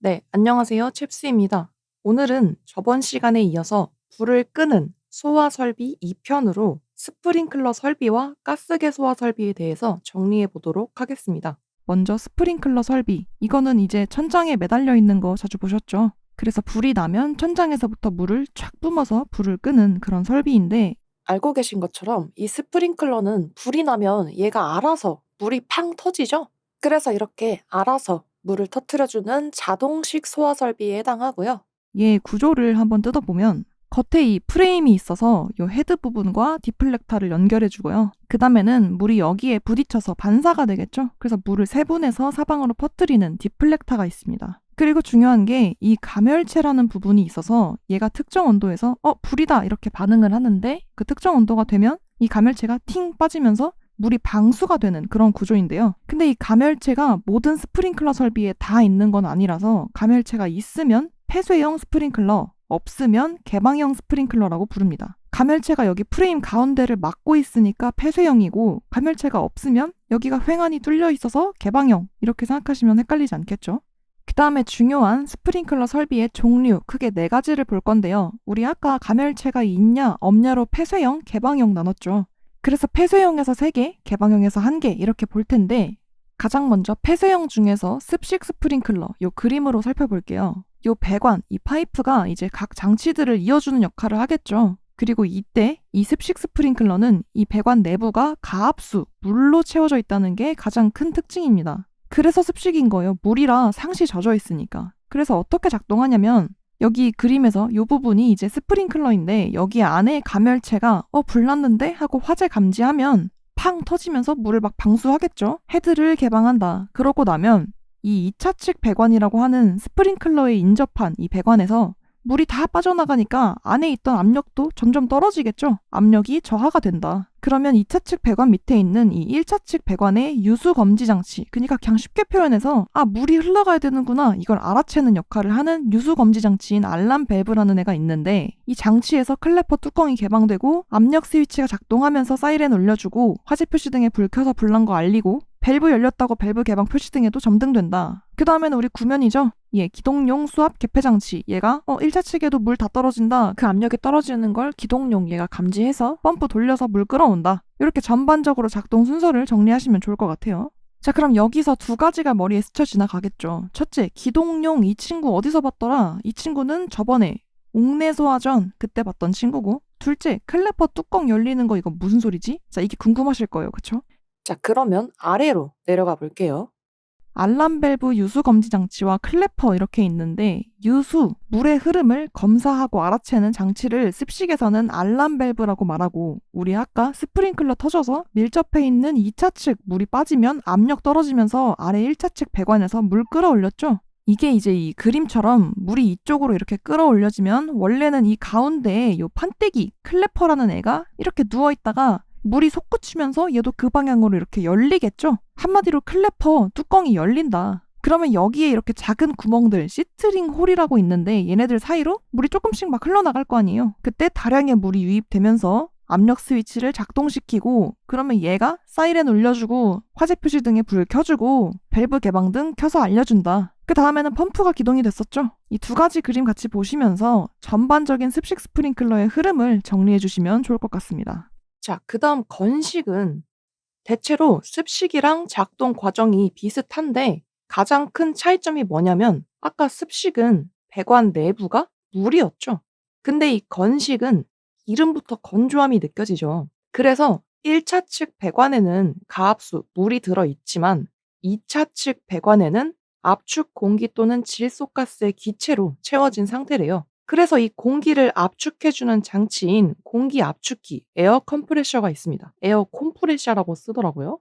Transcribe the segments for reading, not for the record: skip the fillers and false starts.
네, 안녕하세요. 칩스입니다. 오늘은 저번 시간에 이어서 불을 끄는 소화 설비 2편으로 스프링클러 설비와 가스계 소화 설비에 대해서 정리해 보도록 하겠습니다. 먼저 스프링클러 설비. 이거는 이제 천장에 매달려 있는 거 자주 보셨죠? 그래서 불이 나면 천장에서부터 물을 촥 뿜어서 불을 끄는 그런 설비인데, 알고 계신 것처럼 이 스프링클러는 불이 나면 얘가 알아서 물이 팡 터지죠? 그래서 이렇게 알아서 물을 터트려주는 자동식 소화 설비에 해당하고요. 얘 구조를 한번 뜯어보면 겉에 이 프레임이 있어서 요 헤드 부분과 디플렉터를 연결해주고요. 그 다음에는 물이 여기에 부딪혀서 반사가 되겠죠? 그래서 물을 세분해서 사방으로 퍼뜨리는 디플렉터가 있습니다. 그리고 중요한 게 이 가멸체라는 부분이 있어서 얘가 특정 온도에서 불이다 이렇게 반응을 하는데, 그 특정 온도가 되면 이 가멸체가 팅 빠지면서 물이 방수가 되는 그런 구조인데요. 근데 이 가멸체가 모든 스프링클러 설비에 다 있는 건 아니라서 가멸체가 있으면 폐쇄형 스프링클러, 없으면 개방형 스프링클러라고 부릅니다. 가멸체가 여기 프레임 가운데를 막고 있으니까 폐쇄형이고, 가멸체가 없으면 여기가 횡하니 뚫려 있어서 개방형, 이렇게 생각하시면 헷갈리지 않겠죠? 그 다음에 중요한 스프링클러 설비의 종류, 크게 4가지를 볼 건데요. 우리 아까 가멸체가 있냐 없냐로 폐쇄형, 개방형 나눴죠. 그래서 폐쇄형에서 3개, 개방형에서 1개 이렇게 볼 텐데, 가장 먼저 폐쇄형 중에서 습식 스프링클러, 요 그림으로 살펴볼게요. 요 배관, 이 파이프가 이제 각 장치들을 이어주는 역할을 하겠죠. 그리고 이때 이 습식 스프링클러는 이 배관 내부가 가압수, 물로 채워져 있다는 게 가장 큰 특징입니다. 그래서 습식인 거예요. 물이라 상시 젖어 있으니까. 그래서 어떻게 작동하냐면, 여기 그림에서 이 부분이 이제 스프링클러인데, 여기 안에 가멸체가 불났는데 하고 화재 감지하면 팡 터지면서 물을 막 방수하겠죠. 헤드를 개방한다. 그러고 나면 이 2차 측 배관이라고 하는 스프링클러에 인접한 이 배관에서 물이 다 빠져나가니까 안에 있던 압력도 점점 떨어지겠죠. 압력이 저하가 된다. 그러면 2차 측 배관 밑에 있는 이 1차 측 배관의 유수 검지 장치, 그러니까 그냥 쉽게 표현해서 물이 흘러가야 되는구나 이걸 알아채는 역할을 하는 유수 검지 장치인 알람 밸브라는 애가 있는데, 이 장치에서 클래퍼 뚜껑이 개방되고 압력 스위치가 작동하면서 사이렌 울려주고 화재 표시 등에 불 켜서 불난 거 알리고, 밸브 열렸다고 밸브 개방 표시 등에도 점등된다. 그 다음에는 우리 구면이죠. 기동용 수압 개폐 장치. 얘가 1차 측에도 물 다 떨어진다. 그 압력이 떨어지는 걸 기동용 얘가 감지해서 펌프 돌려서 물 끌어온다. 이렇게 전반적으로 작동 순서를 정리하시면 좋을 것 같아요. 자, 그럼 여기서 2가지가 머리에 스쳐 지나가겠죠. 첫째, 기동용 이 친구 어디서 봤더라? 이 친구는 저번에 옥내 소화전 그때 봤던 친구고, 둘째, 클래퍼 뚜껑 열리는 거 이거 무슨 소리지? 자, 이게 궁금하실 거예요. 그쵸? 자, 그러면 아래로 내려가 볼게요. 알람 밸브 유수 검지 장치와 클래퍼 이렇게 있는데, 유수, 물의 흐름을 검사하고 알아채는 장치를 습식에서는 알람 밸브라고 말하고, 우리 아까 스프링클러 터져서 밀접해 있는 2차 측 물이 빠지면 압력 떨어지면서 아래 1차 측 배관에서 물 끌어올렸죠. 이게 이제 이 그림처럼 물이 이쪽으로 이렇게 끌어올려지면 원래는 이 가운데에 요 판때기, 클래퍼라는 애가 이렇게 누워있다가 물이 솟구치면서 얘도 그 방향으로 이렇게 열리겠죠? 한마디로 클래퍼 뚜껑이 열린다. 그러면 여기에 이렇게 작은 구멍들, 시트링 홀이라고 있는데, 얘네들 사이로 물이 조금씩 막 흘러나갈 거 아니에요. 그때 다량의 물이 유입되면서 압력 스위치를 작동시키고, 그러면 얘가 사이렌 울려주고 화재 표시 등에 불 켜주고 밸브 개방 등 켜서 알려준다. 그 다음에는 펌프가 기동이 됐었죠. 이 2가지 그림 같이 보시면서 전반적인 습식 스프링클러의 흐름을 정리해 주시면 좋을 것 같습니다. 자, 그 다음 건식은 대체로 습식이랑 작동 과정이 비슷한데, 가장 큰 차이점이 뭐냐면, 아까 습식은 배관 내부가 물이었죠. 근데 이 건식은 이름부터 건조함이 느껴지죠. 그래서 1차 측 배관에는 가압수, 물이 들어있지만 2차 측 배관에는 압축 공기 또는 질소가스의 기체로 채워진 상태래요. 그래서 이 공기를 압축해주는 장치인 공기 압축기, 에어 컴프레셔가 있습니다. 에어 콤프레셔라고 쓰더라고요.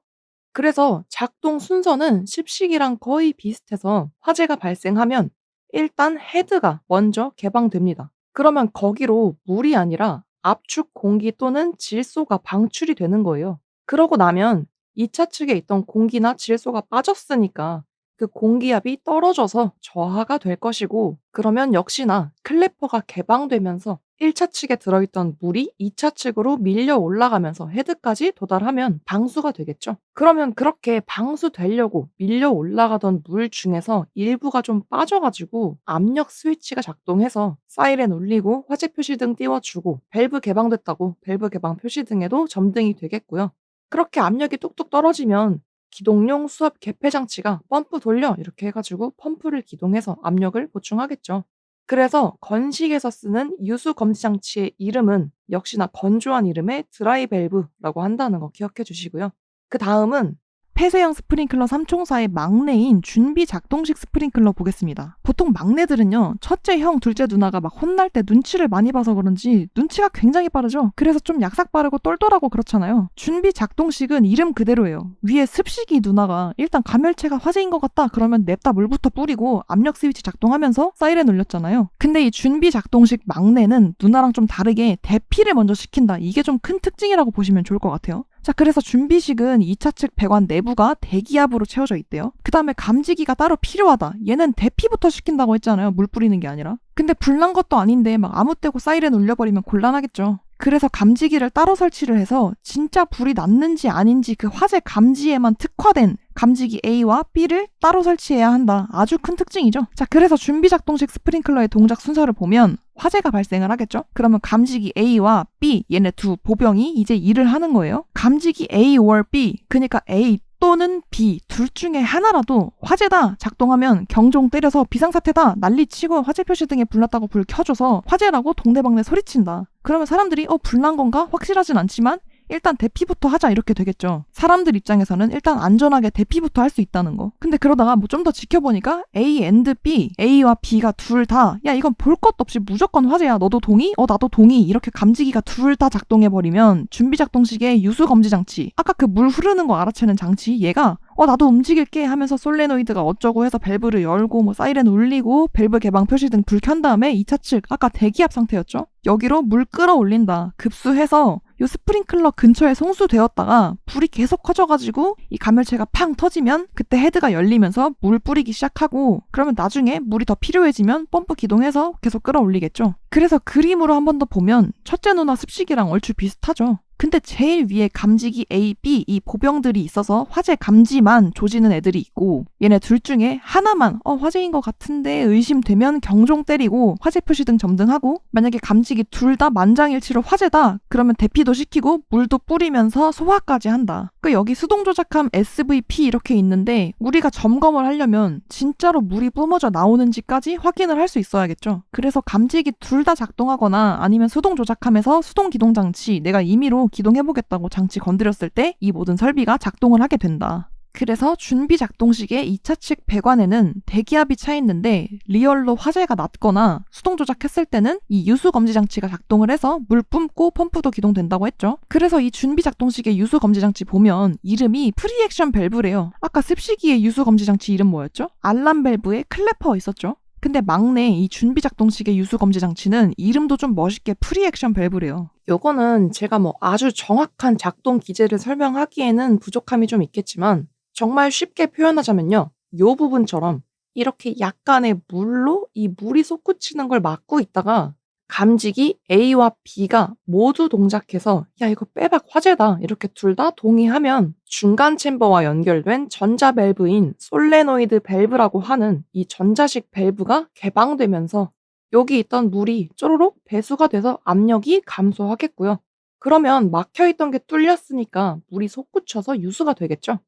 그래서 작동 순서는 습식이랑 거의 비슷해서 화재가 발생하면 일단 헤드가 먼저 개방됩니다. 그러면 거기로 물이 아니라 압축 공기 또는 질소가 방출이 되는 거예요. 그러고 나면 2차 측에 있던 공기나 질소가 빠졌으니까 그 공기압이 떨어져서 저하가 될 것이고, 그러면 역시나 클래퍼가 개방되면서 1차 측에 들어있던 물이 2차 측으로 밀려 올라가면서 헤드까지 도달하면 방수가 되겠죠. 그러면 그렇게 방수되려고 밀려 올라가던 물 중에서 일부가 좀 빠져가지고 압력 스위치가 작동해서 사이렌 울리고 화재 표시등 띄워주고 밸브 개방됐다고 밸브 개방 표시등에도 점등이 되겠고요. 그렇게 압력이 뚝뚝 떨어지면 기동용 수압 개폐 장치가 "펌프 돌려." 이렇게 해 가지고 펌프를 기동해서 압력을 보충하겠죠. 그래서 건식에서 쓰는 유수 검지 장치의 이름은 역시나 건조한 이름의 드라이 밸브라고 한다는 거 기억해 주시고요. 그다음은 폐쇄형 스프링클러 3총사의 막내인 준비 작동식 스프링클러 보겠습니다. 보통 막내들은요, 첫째 형, 둘째 누나가 막 혼날 때 눈치를 많이 봐서 그런지 눈치가 굉장히 빠르죠. 그래서 좀 약삭 빠르고 똘똘하고 그렇잖아요. 준비 작동식은 이름 그대로예요. 위에 습식이 누나가 일단 감열체가 화재인 것 같다 그러면 냅다 물부터 뿌리고 압력 스위치 작동하면서 사이렌 울렸잖아요. 근데 이 준비 작동식 막내는 누나랑 좀 다르게 대피를 먼저 시킨다. 이게 좀 큰 특징이라고 보시면 좋을 것 같아요. 자, 그래서 준비식은 2차 측 배관 내부가 대기압으로 채워져 있대요. 그 다음에 감지기가 따로 필요하다. 얘는 대피부터 시킨다고 했잖아요. 물 뿌리는 게 아니라. 근데 불난 것도 아닌데 막 아무 때고 사이렌 울려버리면 곤란하겠죠. 그래서 감지기를 따로 설치를 해서 진짜 불이 났는지 아닌지 그 화재 감지에만 특화된 감지기 A와 B를 따로 설치해야 한다. 아주 큰 특징이죠. 자, 그래서 준비 작동식 스프링클러의 동작 순서를 보면 화재가 발생을 하겠죠? 그러면 감지기 A와 B, 얘네 두 보병이 이제 일을 하는 거예요. 감지기 A or B, 그러니까 A 또는 B 둘 중에 하나라도 화재다 작동하면 경종 때려서 비상사태다 난리치고 화재 표시 등에 불났다고 불 켜줘서 화재라고 동네방네 소리친다. 그러면 사람들이 불난 건가? 확실하진 않지만 일단 대피부터 하자 이렇게 되겠죠. 사람들 입장에서는 일단 안전하게 대피부터 할 수 있다는 거. 근데 그러다가 뭐 좀 더 지켜보니까 A and B, A와 B가 둘 다 야 이건 볼 것도 없이 무조건 화재야. 너도 동의? 나도 동의. 이렇게 감지기가 둘 다 작동해버리면 준비 작동식의 유수 검지 장치, 아까 그 물 흐르는 거 알아채는 장치, 얘가 나도 움직일게 하면서 솔레노이드가 어쩌고 해서 밸브를 열고 뭐 사이렌 울리고 밸브 개방 표시 등 불 켠 다음에 2차 측, 아까 대기압 상태였죠? 여기로 물 끌어올린다. 급수해서 요 스프링클러 근처에 송수되었다가 불이 계속 커져가지고 이 감열체가 팡 터지면 그때 헤드가 열리면서 물 뿌리기 시작하고, 그러면 나중에 물이 더 필요해지면 펌프 기동해서 계속 끌어올리겠죠. 그래서 그림으로 한 번 더 보면 첫째 누나 습식이랑 얼추 비슷하죠. 근데 제일 위에 감지기 A, B 이 보병들이 있어서 화재 감지만 조지는 애들이 있고, 얘네 둘 중에 하나만 화재인 것 같은데 의심되면 경종 때리고 화재 표시 등 점등하고, 만약에 감지기 둘 다 만장일치로 화재다 그러면 대피도 시키고 물도 뿌리면서 소화까지 한다. 그 여기 수동 조작함 SVP 이렇게 있는데 우리가 점검을 하려면 진짜로 물이 뿜어져 나오는지까지 확인을 할 수 있어야겠죠. 그래서 감지기 둘 다 작동하거나 아니면 수동 조작함에서 수동 기동 장치 내가 임의로 기동해보겠다고 장치 건드렸을 때 이 모든 설비가 작동을 하게 된다. 그래서 준비 작동식의 2차 측 배관에는 대기압이 차 있는데 리얼로 화재가 났거나 수동 조작했을 때는 이 유수 검지 장치가 작동을 해서 물 뿜고 펌프도 기동된다고 했죠. 그래서 이 준비 작동식의 유수 검지 장치 보면 이름이 프리액션 밸브래요. 아까 습식이의 유수 검지 장치 이름 뭐였죠? 알람 밸브에 클래퍼 있었죠. 근데 막내 이 준비 작동식의 유수 검지 장치는 이름도 좀 멋있게 프리액션 밸브래요. 요거는 제가 뭐 아주 정확한 작동 기제를 설명하기에는 부족함이 좀 있겠지만 정말 쉽게 표현하자면요. 요 부분처럼 이렇게 약간의 물로 이 물이 솟구치는 걸 막고 있다가 감지기 A와 B가 모두 동작해서 야 이거 빼박 화재다 이렇게 둘 다 동의하면 중간 챔버와 연결된 전자 밸브인 솔레노이드 밸브라고 하는 이 전자식 밸브가 개방되면서 여기 있던 물이 쪼로록 배수가 돼서 압력이 감소하겠고요. 그러면 막혀있던 게 뚫렸으니까 물이 솟구쳐서 유수가 되겠죠.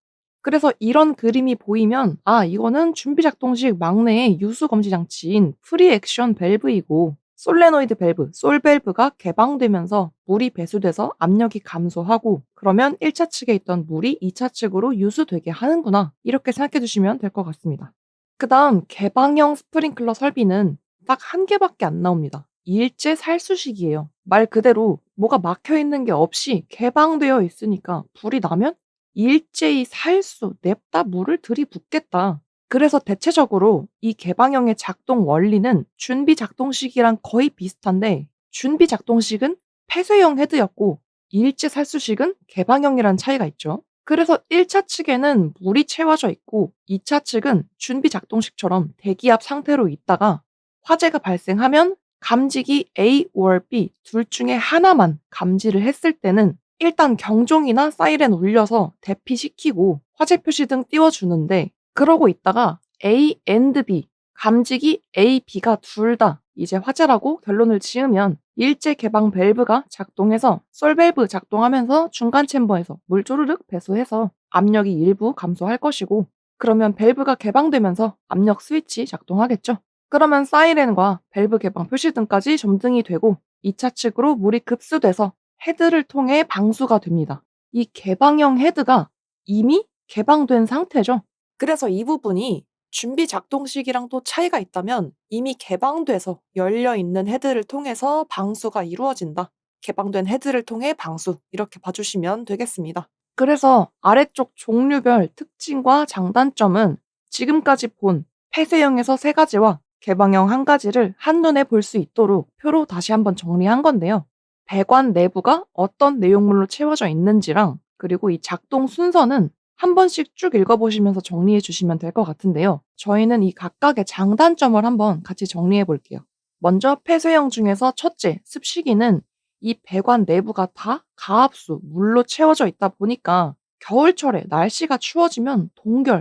그래서 이런 그림이 보이면 이거는 준비 작동식 막내의 유수 검지 장치인 프리액션 밸브이고 솔레노이드 밸브, 솔밸브가 개방되면서 물이 배수돼서 압력이 감소하고, 그러면 1차 측에 있던 물이 2차 측으로 유수되게 하는구나. 이렇게 생각해 주시면 될 것 같습니다. 그다음 개방형 스프링클러 설비는 딱 한 개밖에 안 나옵니다. 일제 살수식이에요. 말 그대로 뭐가 막혀 있는 게 없이 개방되어 있으니까 불이 나면 일제히 살수, 냅다 물을 들이붓겠다. 그래서 대체적으로 이 개방형의 작동 원리는 준비 작동식이랑 거의 비슷한데, 준비 작동식은 폐쇄형 헤드였고 일제 살수식은 개방형이라는 차이가 있죠. 그래서 1차 측에는 물이 채워져 있고 2차 측은 준비 작동식처럼 대기압 상태로 있다가 화재가 발생하면 감지기 A or B 둘 중에 하나만 감지를 했을 때는 일단 경종이나 사이렌 울려서 대피시키고 화재 표시 등 띄워주는데, 그러고 있다가 A and B, 감지기 A, B가 둘 다 이제 화재라고 결론을 지으면 일제 개방 밸브가 작동해서 솔밸브 작동하면서 중간 챔버에서 물 쪼르륵 배수해서 압력이 일부 감소할 것이고, 그러면 밸브가 개방되면서 압력 스위치 작동하겠죠. 그러면 사이렌과 밸브 개방 표시 등까지 점등이 되고 2차 측으로 물이 급수돼서 헤드를 통해 방수가 됩니다. 이 개방형 헤드가 이미 개방된 상태죠. 그래서 이 부분이 준비 작동식이랑 또 차이가 있다면, 이미 개방돼서 열려있는 헤드를 통해서 방수가 이루어진다. 개방된 헤드를 통해 방수, 이렇게 봐주시면 되겠습니다. 그래서 아래쪽 종류별 특징과 장단점은 지금까지 본 폐쇄형에서 3가지와 개방형 1가지를 한눈에 볼 수 있도록 표로 다시 한번 정리한 건데요. 배관 내부가 어떤 내용물로 채워져 있는지랑, 그리고 이 작동 순서는 한 번씩 쭉 읽어보시면서 정리해 주시면 될 것 같은데요. 저희는 이 각각의 장단점을 한번 같이 정리해 볼게요. 먼저 폐쇄형 중에서 첫째, 습식기는 이 배관 내부가 다 가압수, 물로 채워져 있다 보니까 겨울철에 날씨가 추워지면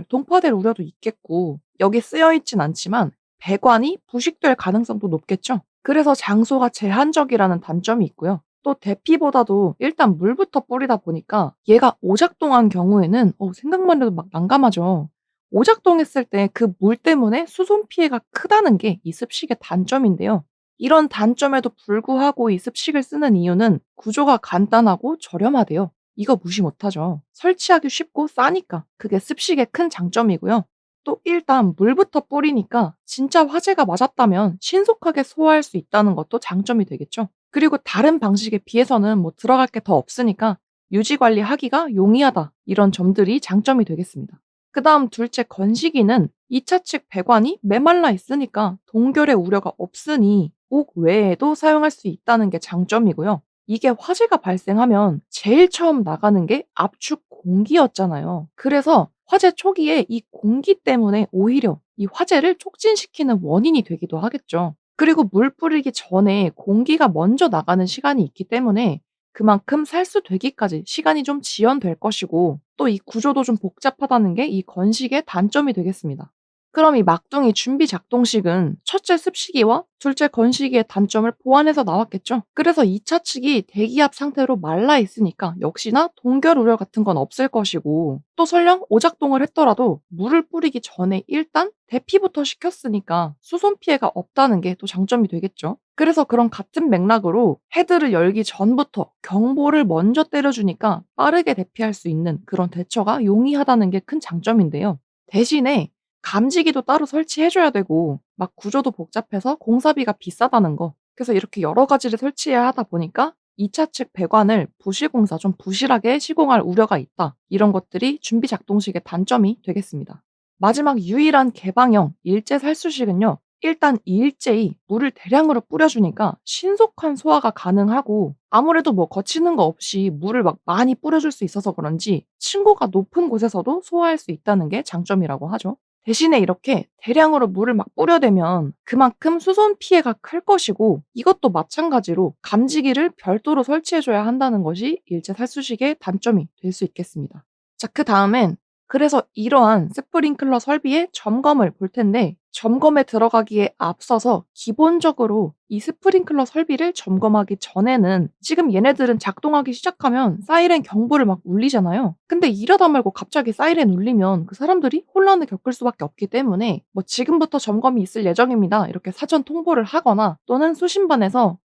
동파될 우려도 있겠고, 여기 쓰여 있진 않지만 배관이 부식될 가능성도 높겠죠. 그래서 장소가 제한적이라는 단점이 있고요. 또 대피보다도 일단 물부터 뿌리다 보니까 얘가 오작동한 경우에는 생각만 해도 막 난감하죠. 오작동했을 때 그 물 때문에 수손 피해가 크다는 게 이 습식의 단점인데요. 이런 단점에도 불구하고 이 습식을 쓰는 이유는 구조가 간단하고 저렴하대요. 이거 무시 못하죠. 설치하기 쉽고 싸니까 그게 습식의 큰 장점이고요. 또 일단 물부터 뿌리니까 진짜 화재가 맞았다면 신속하게 소화할 수 있다는 것도 장점이 되겠죠. 그리고 다른 방식에 비해서는 뭐 들어갈 게 더 없으니까 유지 관리하기가 용이하다, 이런 점들이 장점이 되겠습니다. 그 다음 둘째, 건식이는 2차 측 배관이 메말라 있으니까 동결의 우려가 없으니 옥 외에도 사용할 수 있다는 게 장점이고요. 이게 화재가 발생하면 제일 처음 나가는 게 압축 공기였잖아요. 그래서 화재 초기에 이 공기 때문에 오히려 이 화재를 촉진시키는 원인이 되기도 하겠죠. 그리고 물 뿌리기 전에 공기가 먼저 나가는 시간이 있기 때문에 그만큼 살수되기까지 시간이 좀 지연될 것이고, 또 이 구조도 좀 복잡하다는 게 이 건식의 단점이 되겠습니다. 그럼 이 막둥이 준비 작동식은 첫째 습식이와 둘째 건식이의 단점을 보완해서 나왔겠죠. 그래서 2차 측이 대기압 상태로 말라 있으니까 역시나 동결 우려 같은 건 없을 것이고, 또 설령 오작동을 했더라도 물을 뿌리기 전에 일단 대피부터 시켰으니까 수손 피해가 없다는 게 또 장점이 되겠죠. 그래서 그런 같은 맥락으로 헤드를 열기 전부터 경보를 먼저 때려주니까 빠르게 대피할 수 있는 그런 대처가 용이하다는 게 큰 장점인데요. 대신에 감지기도 따로 설치해줘야 되고 막 구조도 복잡해서 공사비가 비싸다는 거. 그래서 이렇게 여러 가지를 설치해야 하다 보니까 2차 측 배관을 부실공사, 좀 부실하게 시공할 우려가 있다. 이런 것들이 준비 작동식의 단점이 되겠습니다. 마지막 유일한 개방형 일제 살수식은요. 일단 일제히 물을 대량으로 뿌려주니까 신속한 소화가 가능하고, 아무래도 뭐 거치는 거 없이 물을 막 많이 뿌려줄 수 있어서 그런지 층고가 높은 곳에서도 소화할 수 있다는 게 장점이라고 하죠. 대신에 이렇게 대량으로 물을 막 뿌려대면 그만큼 수손 피해가 클 것이고, 이것도 마찬가지로 감지기를 별도로 설치해줘야 한다는 것이 일제 살수식의 단점이 될 수 있겠습니다. 자, 그 다음엔 그래서 이러한 스프링클러 설비의 점검을 볼 텐데, 점검에 들어가기에 앞서서 기본적으로 이 스프링클러 설비를 점검하기 전에는, 지금 얘네들은 작동하기 시작하면 사이렌 경보를 막 울리잖아요. 근데 이러다 말고 갑자기 사이렌 울리면 그 사람들이 혼란을 겪을 수밖에 없기 때문에 뭐 지금부터 점검이 있을 예정입니다, 이렇게 사전 통보를 하거나, 또는 수신반에서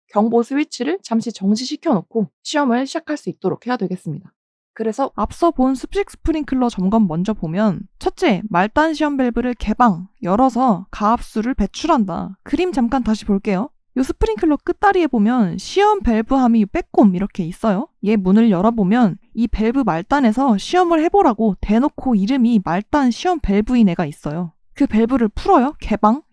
경보 스위치를 잠시 정지시켜 놓고 시험을 시작할 수 있도록 해야 되겠습니다. 그래서 앞서 본 습식 스프링클러 점검 먼저 보면, 첫째, 말단 시험 밸브를 열어서 가압수를 배출한다. 그림 잠깐 다시 볼게요. 이 스프링클러 끝다리에 보면 시험 밸브 함이 빼꼼 이렇게 있어요. 얘 문을 열어보면 이 밸브 말단에서 시험을 해보라고 대놓고 이름이 말단 시험 밸브인 애가 있어요. 그 밸브를 풀어요.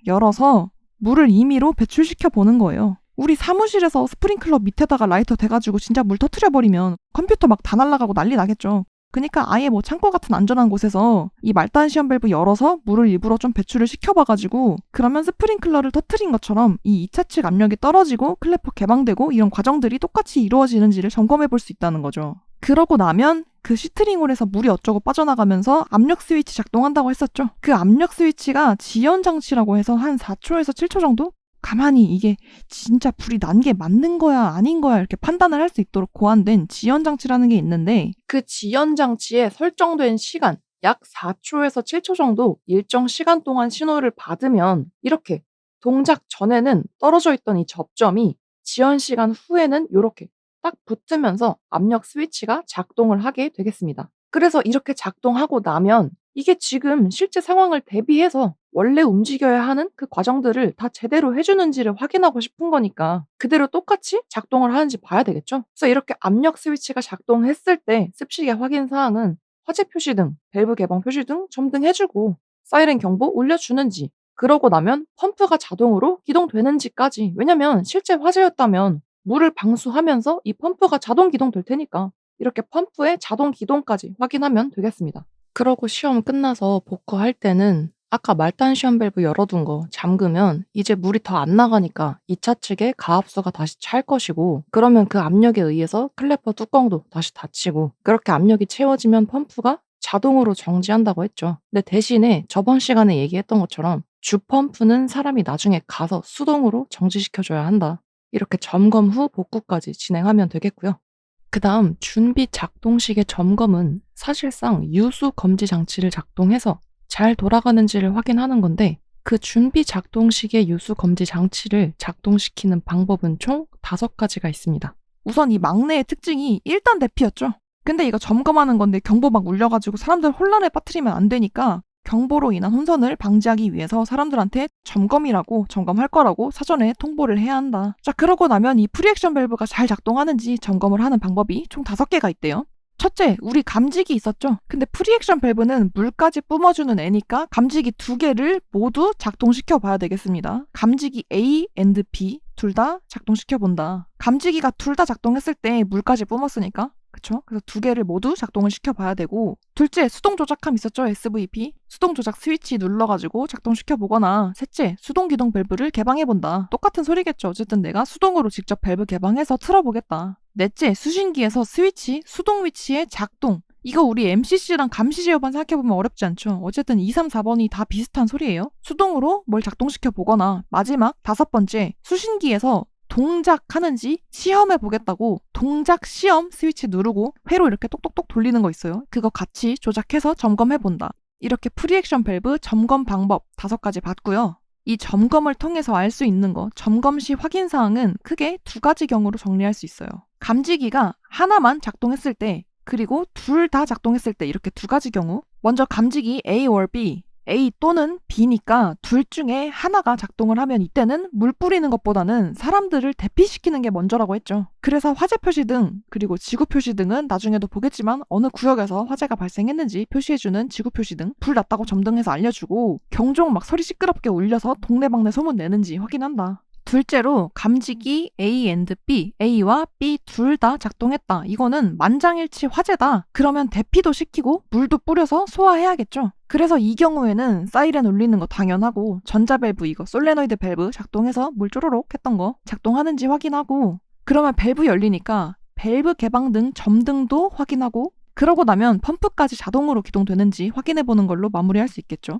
열어서 물을 임의로 배출시켜 보는 거예요. 우리 사무실에서 스프링클러 밑에다가 라이터 대가지고 진짜 물 터트려버리면 컴퓨터 막 다 날아가고 난리 나겠죠. 그니까 아예 뭐 창고 같은 안전한 곳에서 이 말단 시험 밸브 열어서 물을 일부러 좀 배출을 시켜봐가지고 그러면 스프링클러를 터트린 것처럼 이 2차 측 압력이 떨어지고 클래퍼 개방되고 이런 과정들이 똑같이 이루어지는지를 점검해 볼 수 있다는 거죠. 그러고 나면 그 시트링홀에서 물이 어쩌고 빠져나가면서 압력 스위치 작동한다고 했었죠. 그 압력 스위치가 지연 장치라고 해서 한 4초에서 7초 정도? 가만히 이게 진짜 불이 난 게 맞는 거야 아닌 거야 이렇게 판단을 할 수 있도록 고안된 지연 장치라는 게 있는데 그 지연 장치에 설정된 시간 약 4초에서 7초 정도 일정 시간 동안 신호를 받으면 이렇게 동작 전에는 떨어져 있던 이 접점이 지연 시간 후에는 요렇게 딱 붙으면서 압력 스위치가 작동을 하게 되겠습니다. 그래서 이렇게 작동하고 나면 이게 지금 실제 상황을 대비해서 원래 움직여야 하는 그 과정들을 다 제대로 해 주는지를 확인하고 싶은 거니까 그대로 똑같이 작동을 하는지 봐야 되겠죠. 그래서 이렇게 압력 스위치가 작동했을 때 습식의 확인 사항은 화재 표시 등, 밸브 개방 표시 등 점등해 주고 사이렌 경보 울려 주는지, 그러고 나면 펌프가 자동으로 기동되는지까지. 왜냐면 실제 화재였다면 물을 방수하면서 이 펌프가 자동 기동될 테니까 이렇게 펌프의 자동 기동까지 확인하면 되겠습니다. 그러고 시험 끝나서 복구할 때는 아까 말단 시험 밸브 열어둔 거 잠그면 이제 물이 더 안 나가니까 2차 측에 가압수가 다시 찰 것이고, 그러면 그 압력에 의해서 클래퍼 뚜껑도 다시 닫히고, 그렇게 압력이 채워지면 펌프가 자동으로 정지한다고 했죠. 근데 대신에 저번 시간에 얘기했던 것처럼 주 펌프는 사람이 나중에 가서 수동으로 정지시켜줘야 한다. 이렇게 점검 후 복구까지 진행하면 되겠고요. 그다음 준비 작동식의 점검은 사실상 유수 검지 장치를 작동해서 잘 돌아가는지를 확인하는 건데, 그 준비 작동식의 유수 검지 장치를 작동시키는 방법은 총 5가지가 있습니다. 우선 이 막내의 특징이 1단 대피였죠. 근데 이거 점검하는 건데 경보 막 울려가지고 사람들 혼란에 빠뜨리면 안 되니까 경보로 인한 혼선을 방지하기 위해서 사람들한테 점검할 거라고 사전에 통보를 해야 한다. 자, 그러고 나면 이 프리액션 밸브가 잘 작동하는지 점검을 하는 방법이 총 5개가 있대요. 첫째, 우리 감지기 있었죠? 근데 프리액션 밸브는 물까지 뿜어주는 애니까 감지기 2개를 모두 작동시켜 봐야 되겠습니다. 감지기 A and B 둘 다 작동시켜 본다. 감지기가 둘 다 작동했을 때 물까지 뿜었으니까 그쵸? 그래서 2개를 모두 작동을 시켜봐야 되고, 둘째, 수동 조작함 있었죠? SVP. 수동 조작 스위치 눌러가지고 작동시켜보거나, 셋째, 수동 기동 밸브를 개방해본다. 똑같은 소리겠죠. 어쨌든 내가 수동으로 직접 밸브 개방해서 틀어보겠다. 넷째, 수신기에서 스위치, 수동 위치의 작동. 이거 우리 MCC랑 감시 제어반 생각해보면 어렵지 않죠. 어쨌든 2, 3, 4번이 다 비슷한 소리예요. 수동으로 뭘 작동시켜보거나, 마지막 5번째, 수신기에서 동작하는지 시험해 보겠다고 동작 시험 스위치 누르고 회로 이렇게 똑똑똑 돌리는 거 있어요. 그거 같이 조작해서 점검해 본다. 이렇게 프리액션 밸브 점검 방법 5가지 봤고요. 이 점검을 통해서 알 수 있는 거, 점검 시 확인 사항은 크게 2가지 경우로 정리할 수 있어요. 감지기가 하나만 작동했을 때, 그리고 둘 다 작동했을 때, 이렇게 2가지 경우. 먼저 감지기 A or B, A 또는 B니까 둘 중에 하나가 작동을 하면 이때는 물 뿌리는 것보다는 사람들을 대피시키는 게 먼저라고 했죠. 그래서 화재 표시 등, 그리고 지구 표시 등은 나중에도 보겠지만 어느 구역에서 화재가 발생했는지 표시해주는 지구 표시 등, 불 났다고 점등해서 알려주고, 경종 막 소리 시끄럽게 울려서 동네방네 소문 내는지 확인한다. 둘째로 감지기 A and B, A와 B 둘 다 작동했다. 이거는 만장일치 화재다. 그러면 대피도 시키고 물도 뿌려서 소화해야겠죠. 그래서 이 경우에는 사이렌 울리는 거 당연하고, 전자밸브 이거 솔레노이드 밸브 작동해서 물 쪼로록 했던 거 작동하는지 확인하고, 그러면 밸브 열리니까 밸브 개방 등 점등도 확인하고, 그러고 나면 펌프까지 자동으로 기동되는지 확인해보는 걸로 마무리할 수 있겠죠.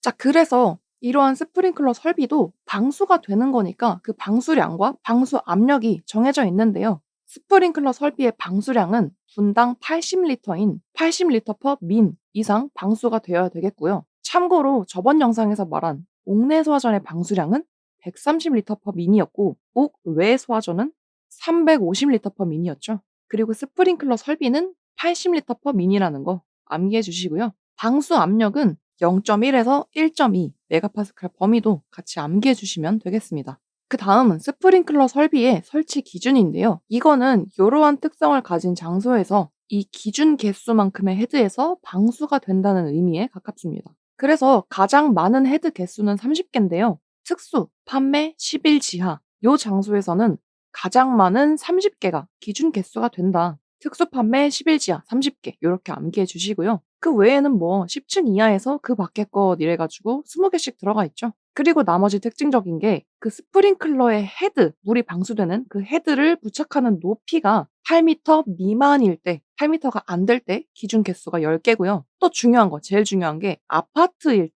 자, 그래서 이러한 스프링클러 설비도 방수가 되는 거니까 그 방수량과 방수 압력이 정해져 있는데요. 스프링클러 설비의 방수량은 분당 80리터인 80리터 per 민 이상 방수가 되어야 되겠고요. 참고로 저번 영상에서 말한 옥내 소화전의 방수량은 130리터 per 민이었고, 옥외 소화전은 350리터 per 민이었죠. 그리고 스프링클러 설비는 80리터 per 민이라는 거 암기해 주시고요. 방수 압력은 0.1에서 1.2 메가파스칼 범위도 같이 암기해 주시면 되겠습니다. 그 다음은 스프링클러 설비의 설치 기준인데요. 이거는 이러한 특성을 가진 장소에서 이 기준 개수만큼의 헤드에서 방수가 된다는 의미에 가깝습니다. 그래서 가장 많은 헤드 개수는 30개인데요. 특수, 판매 10일 지하 이 장소에서는 가장 많은 30개가 기준 개수가 된다. 특수 판매 10일 지하 30개 요렇게 암기해 주시고요. 그 외에는 뭐 10층 이하에서 그 밖에 것 이래 가지고 20개씩 들어가 있죠. 그리고 나머지 특징적인 게 그 스프링클러의 헤드, 물이 방수되는 그 헤드를 부착하는 높이가 8m 미만일 때, 8m가 안 될 때 기준 개수가 10개고요. 또 중요한 거, 제일 중요한 게 아파트일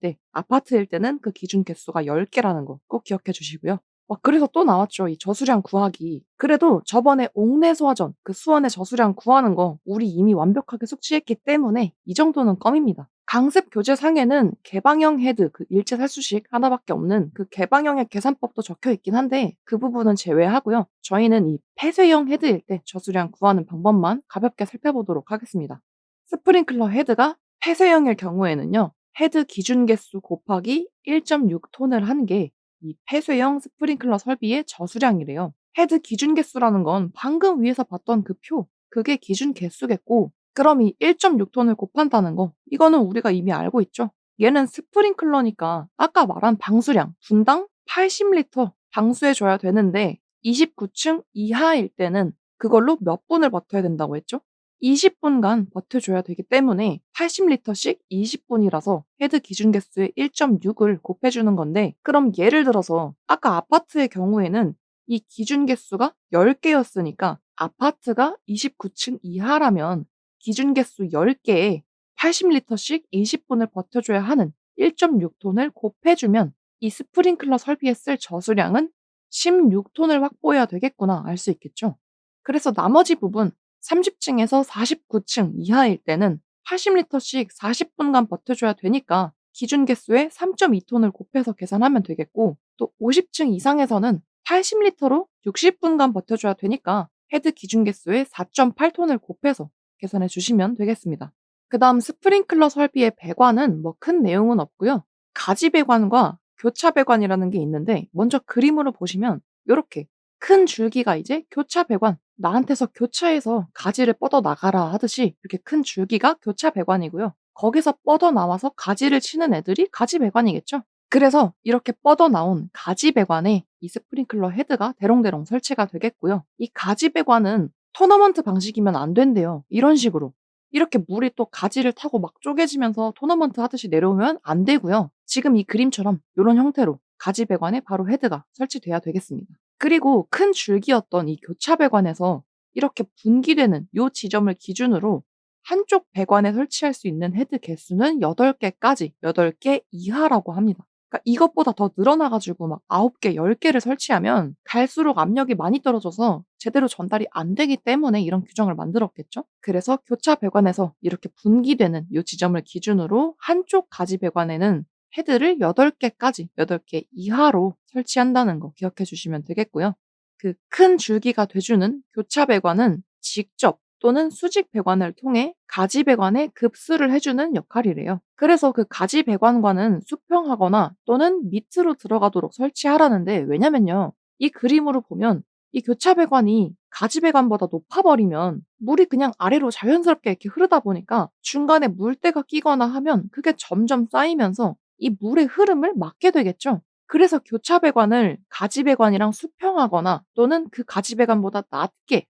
때는 그 기준 개수가 10개라는 거 꼭 기억해 주시고요. 그래서 또 나왔죠. 이 저수량 구하기. 그래도 저번에 옥내소화전 그 수원의 저수량 구하는 거 우리 이미 완벽하게 숙지했기 때문에 이 정도는 껌입니다. 강습 교재상에는 개방형 헤드 그 일제 살수식 하나밖에 없는 그 개방형의 계산법도 적혀 있긴 한데 그 부분은 제외하고요. 저희는 이 폐쇄형 헤드일 때 저수량 구하는 방법만 가볍게 살펴보도록 하겠습니다. 스프링클러 헤드가 폐쇄형일 경우에는요. 헤드 기준 개수 곱하기 1.6톤을 한 게 이 폐쇄형 스프링클러 설비의 저수량이래요. 헤드 기준 개수라는 건 방금 위에서 봤던 그 표, 그게 기준 개수겠고, 그럼 이 1.6톤을 곱한다는 거, 이거는 우리가 이미 알고 있죠. 얘는 스프링클러니까 아까 말한 방수량, 분당 80리터 방수해줘야 되는데 29층 이하일 때는 그걸로 몇 분을 버텨야 된다고 했죠? 20분간 버텨줘야 되기 때문에 80리터씩 20분이라서 헤드 기준 개수의 1.6을 곱해주는 건데 그럼 예를 들어서 아까 아파트의 경우에는 이 기준 개수가 10개였으니까 아파트가 29층 이하라면 기준 개수 10개에 80리터씩 20분을 버텨줘야 하는 1.6톤을 곱해주면 이 스프링클러 설비에 쓸 저수량은 16톤을 확보해야 되겠구나 알 수 있겠죠. 그래서 나머지 부분 30층에서 49층 이하일 때는 80리터씩 40분간 버텨줘야 되니까 기준 개수에 3.2톤을 곱해서 계산하면 되겠고 또 50층 이상에서는 80리터로 60분간 버텨줘야 되니까 헤드 기준 개수에 4.8톤을 곱해서 계산해 주시면 되겠습니다. 그 다음 스프링클러 설비의 배관은 뭐 큰 내용은 없고요. 가지 배관과 교차 배관이라는 게 있는데 먼저 그림으로 보시면 이렇게 큰 줄기가 이제 교차 배관, 나한테서 교차해서 가지를 뻗어 나가라 하듯이 이렇게 큰 줄기가 교차 배관이고요. 거기서 뻗어 나와서 가지를 치는 애들이 가지 배관이겠죠. 그래서 이렇게 뻗어 나온 가지 배관에 이 스프링클러 헤드가 대롱대롱 설치가 되겠고요. 이 가지 배관은 토너먼트 방식이면 안 된대요. 이런 식으로. 이렇게 물이 또 가지를 타고 막 쪼개지면서 토너먼트 하듯이 내려오면 안 되고요. 지금 이 그림처럼 이런 형태로 가지 배관에 바로 헤드가 설치돼야 되겠습니다. 그리고 큰 줄기였던 이 교차 배관에서 이렇게 분기되는 요 지점을 기준으로 한쪽 배관에 설치할 수 있는 헤드 개수는 8개까지 8개 이하라고 합니다. 그러니까 이것보다 더 늘어나 가지고 막 9개, 10개를 설치하면 갈수록 압력이 많이 떨어져서 제대로 전달이 안 되기 때문에 이런 규정을 만들었겠죠. 그래서 교차 배관에서 이렇게 분기되는 요 지점을 기준으로 한쪽 가지 배관에는 헤드를 8개까지 8개 이하로 설치한다는 거 기억해 주시면 되겠고요. 그 큰 줄기가 돼주는 교차 배관은 직접 또는 수직 배관을 통해 가지 배관에 급수를 해주는 역할이래요. 그래서 그 가지 배관과는 수평하거나 또는 밑으로 들어가도록 설치하라는데 왜냐면요. 이 그림으로 보면 이 교차 배관이 가지 배관보다 높아버리면 물이 그냥 아래로 자연스럽게 이렇게 흐르다 보니까 중간에 물때가 끼거나 하면 그게 점점 쌓이면서 이 물의 흐름을 막게 되겠죠. 그래서 교차 배관을 가지 배관이랑 수평하거나 또는 그 가지 배관보다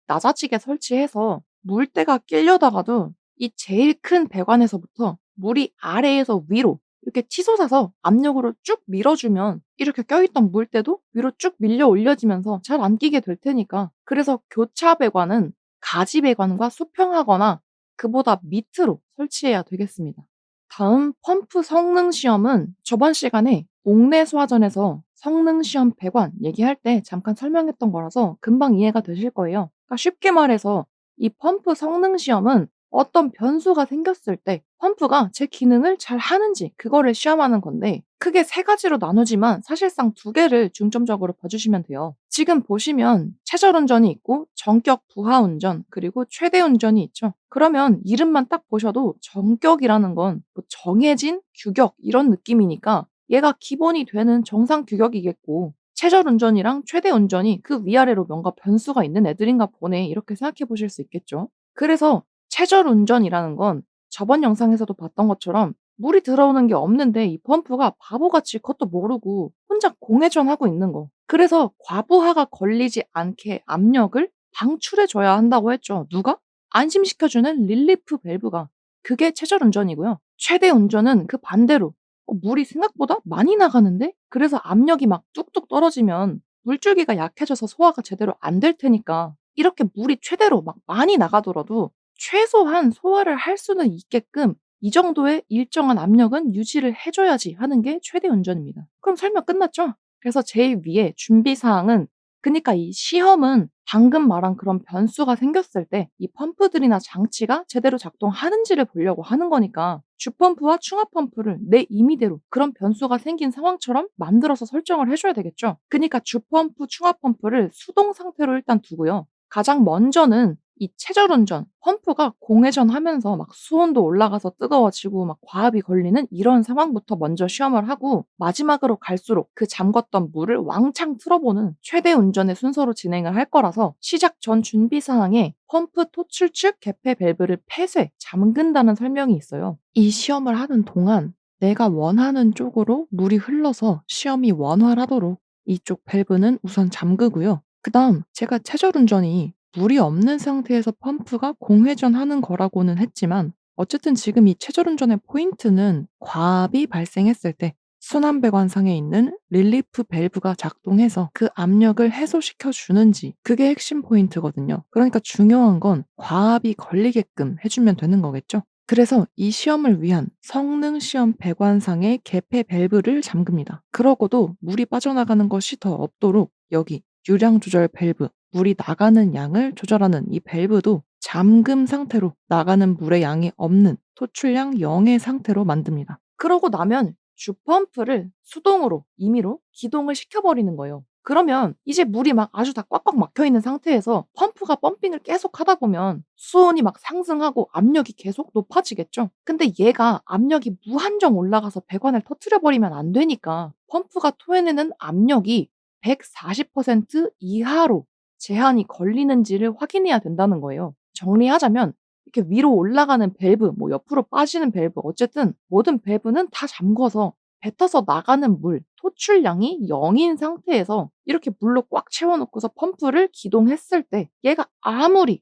낮아지게 설치해서 물때가 끼려다가도 이 제일 큰 배관에서부터 물이 아래에서 위로 이렇게 치솟아서 압력으로 쭉 밀어주면 이렇게 껴있던 물때도 위로 쭉 밀려 올려지면서 잘 안 끼게 될 테니까. 그래서 교차 배관은 가지 배관과 수평하거나 그보다 밑으로 설치해야 되겠습니다. 다음 펌프 성능 시험은 저번 시간에 옥내 소화전에서 성능 시험 배관 얘기할 때 잠깐 설명했던 거라서 금방 이해가 되실 거예요. 그러니까 쉽게 말해서 이 펌프 성능 시험은 어떤 변수가 생겼을 때 펌프가 제 기능을 잘 하는지 그거를 시험하는 건데 크게 세 가지로 나누지만 사실상 두 개를 중점적으로 봐주시면 돼요. 지금 보시면 최절 운전이 있고 전격 부하 운전 그리고 최대 운전이 있죠. 그러면 이름만 딱 보셔도 전격이라는 건 뭐 정해진 규격 이런 느낌이니까 얘가 기본이 되는 정상 규격이겠고 최절 운전이랑 최대 운전이 그 위아래로 뭔가 변수가 있는 애들인가 보네 이렇게 생각해 보실 수 있겠죠. 그래서 최절 운전이라는 건 저번 영상에서도 봤던 것처럼 물이 들어오는 게 없는데 이 펌프가 바보같이 그것도 모르고 혼자 공회전하고 있는 거. 그래서 과부하가 걸리지 않게 압력을 방출해 줘야 한다고 했죠. 누가? 안심시켜주는 릴리프 밸브가 그게 최절 운전이고요. 최대 운전은 그 반대로 물이 생각보다 많이 나가는데? 그래서 압력이 막 뚝뚝 떨어지면 물줄기가 약해져서 소화가 제대로 안 될 테니까 이렇게 물이 최대로 막 많이 나가더라도 최소한 소화를 할 수는 있게끔 이 정도의 일정한 압력은 유지를 해 줘야지 하는 게 최대 운전입니다. 그럼 설명 끝났죠? 그래서 제일 위에 준비 사항은 그니까 이 시험은 방금 말한 그런 변수가 생겼을 때 이 펌프들이나 장치가 제대로 작동하는지를 보려고 하는 거니까 주펌프와 충압펌프를 내 임의대로 그런 변수가 생긴 상황처럼 만들어서 설정을 해 줘야 되겠죠. 그니까 주펌프, 충압펌프를 수동 상태로 일단 두고요. 가장 먼저는 이 최절운전, 펌프가 공회전하면서 막 수온도 올라가서 뜨거워지고 막 과압이 걸리는 이런 상황부터 먼저 시험을 하고 마지막으로 갈수록 그 잠궜던 물을 왕창 틀어보는 최대 운전의 순서로 진행을 할 거라서 시작 전 준비 사항에 펌프 토출축 개폐 밸브를 폐쇄, 잠근다는 설명이 있어요. 이 시험을 하는 동안 내가 원하는 쪽으로 물이 흘러서 시험이 원활하도록 이쪽 밸브는 우선 잠그고요. 그다음 제가 최절운전이 물이 없는 상태에서 펌프가 공회전하는 거라고는 했지만 어쨌든 지금 이 최절운전의 포인트는 과압이 발생했을 때 순환배관상에 있는 릴리프 밸브가 작동해서 그 압력을 해소시켜 주는지 그게 핵심 포인트거든요. 그러니까 중요한 건 과압이 걸리게끔 해 주면 되는 거겠죠. 그래서 이 시험을 위한 성능 시험 배관상의 개폐 밸브를 잠깁니다. 그러고도 물이 빠져나가는 것이 더 없도록 여기 유량 조절 밸브, 물이 나가는 양을 조절하는 이 밸브도 잠금 상태로 나가는 물의 양이 없는 토출량 0의 상태로 만듭니다. 그러고 나면 주펌프를 수동으로 임의로 기동을 시켜버리는 거예요. 그러면 이제 물이 막 아주 다 꽉꽉 막혀 있는 상태에서 펌프가 펌핑을 계속 하다 보면 수온이 막 상승하고 압력이 계속 높아지겠죠. 근데 얘가 압력이 무한정 올라가서 배관을 터트려 버리면 안 되니까 펌프가 토해내는 압력이 140% 이하로 제한이 걸리는지를 확인해야 된다는 거예요. 정리하자면 이렇게 위로 올라가는 밸브, 뭐 옆으로 빠지는 밸브, 어쨌든 모든 밸브는 다 잠궈서 뱉어서 나가는 물, 토출량이 0인 상태에서 이렇게 물로 꽉 채워놓고서 펌프를 기동했을 때 얘가 아무리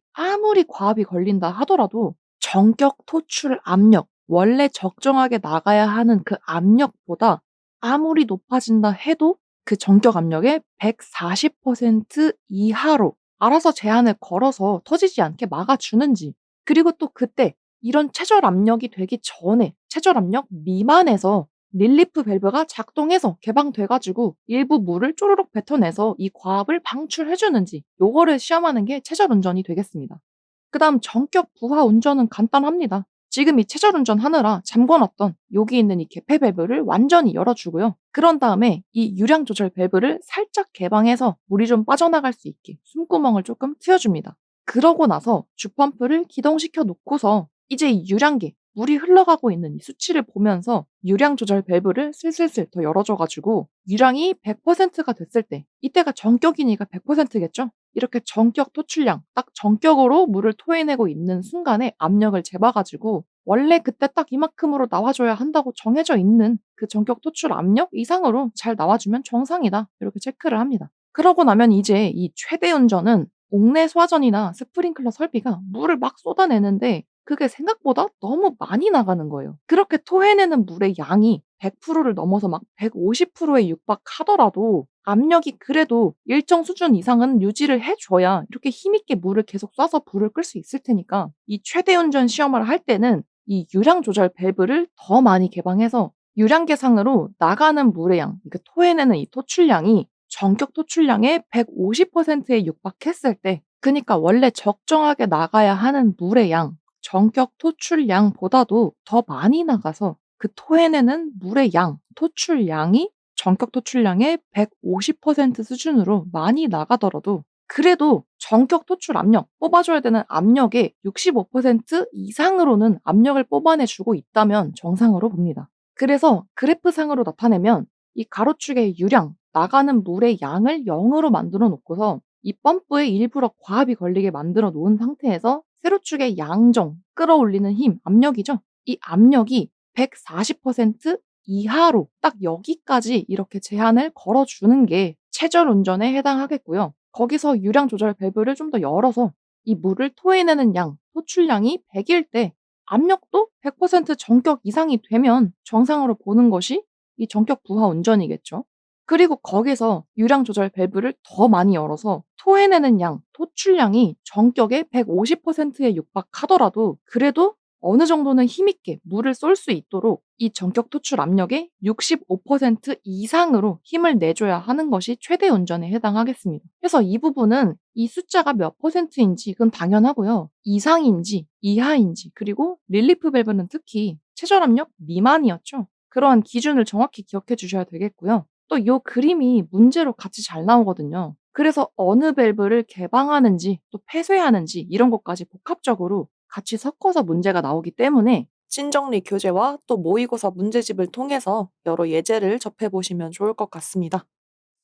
과압이 걸린다 하더라도 전격 토출 압력, 원래 적정하게 나가야 하는 그 압력보다 아무리 높아진다 해도 그 전격 압력의 140% 이하로 알아서 제한을 걸어서 터지지 않게 막아주는지 그리고 또 그때 이런 최절 압력이 되기 전에 최절 압력 미만에서 릴리프 밸브가 작동해서 개방돼 가지고 일부 물을 쪼르륵 뱉어내서 이 과압을 방출해 주는지 요거를 시험하는 게 최절 운전이 되겠습니다. 그다음 전격 부하 운전은 간단합니다. 지금 이 최절 운전하느라 잠궈 놨던 여기 있는 이 개폐 밸브를 완전히 열어 주고요. 그런 다음에 이 유량 조절 밸브를 살짝 개방해서 물이 좀 빠져나갈 수 있게 숨구멍을 조금 트여 줍니다. 그러고 나서 주펌프를 기동시켜 놓고서 이제 이 유량계, 물이 흘러가고 있는 이 수치를 보면서 유량 조절 밸브를 슬슬슬 더 열어줘 가지고 유량이 100%가 됐을 때 이때가 전격이니까 100%겠죠? 이렇게 전격 토출량, 딱 전격으로 물을 토해내고 있는 순간에 압력을 재봐 가지고 원래 그때 딱 이만큼으로 나와줘야 한다고 정해져 있는 그 전격 토출 압력 이상으로 잘 나와주면 정상이다. 이렇게 체크를 합니다. 그러고 나면 이제 이 최대 운전은 옥내 소화전이나 스프링클러 설비가 물을 막 쏟아내는데 그게 생각보다 너무 많이 나가는 거예요. 그렇게 토해내는 물의 양이 100%를 넘어서 막 150%에 육박하더라도 압력이 그래도 일정 수준 이상은 유지를 해 줘야 이렇게 힘있게 물을 계속 쏴서 불을 끌 수 있을 테니까 이 최대 운전 시험을 할 때는 이 유량 조절 밸브를 더 많이 개방해서 유량계상으로 나가는 물의 양, 그러니까 토해내는 이 토출량이 전격 토출량의 150%에 육박했을 때 그니까 원래 적정하게 나가야 하는 물의 양, 전격 토출량보다도 더 많이 나가서 그 토해내는 물의 양, 토출량이 전격 토출량의 150% 수준으로 많이 나가더라도 그래도 전격 토출 압력, 뽑아줘야 되는 압력의 65% 이상으로는 압력을 뽑아내 주고 있다면 정상으로 봅니다. 그래서 그래프상으로 나타내면 이 가로축의 유량, 나가는 물의 양을 0으로 만들어 놓고서 이 펌프에 일부러 과압이 걸리게 만들어 놓은 상태에서 세로축의 양정, 끌어올리는 힘, 압력이죠. 이 압력이 140% 이하로 딱 여기까지 이렇게 제한을 걸어주는 게 최절 운전에 해당하겠고요. 거기서 유량 조절 밸브를 좀 더 열어서 이 물을 토해내는 양, 토출량이 100일 때 압력도 100% 전격 이상이 되면 정상으로 보는 것이 이 전격 부하 운전이겠죠. 그리고 거기서 유량 조절 밸브를 더 많이 열어서 토해내는 양, 토출량이 전격의 150%에 육박하더라도 그래도 어느 정도는 힘있게 물을 쏠 수 있도록 이 전격 토출 압력의 65% 이상으로 힘을 내줘야 하는 것이 최대 운전에 해당하겠습니다. 그래서 이 부분은 이 숫자가 몇 퍼센트인지 그건 당연하고요. 이상인지 이하인지 그리고 릴리프 밸브는 특히 최저 압력 미만이었죠. 그러한 기준을 정확히 기억해 주셔야 되겠고요. 또 이 그림이 문제로 같이 잘 나오거든요. 그래서 어느 밸브를 개방하는지 또 폐쇄하는지 이런 것까지 복합적으로 같이 섞어서 문제가 나오기 때문에 친정리 교재와 또 모의고사 문제집을 통해서 여러 예제를 접해보시면 좋을 것 같습니다.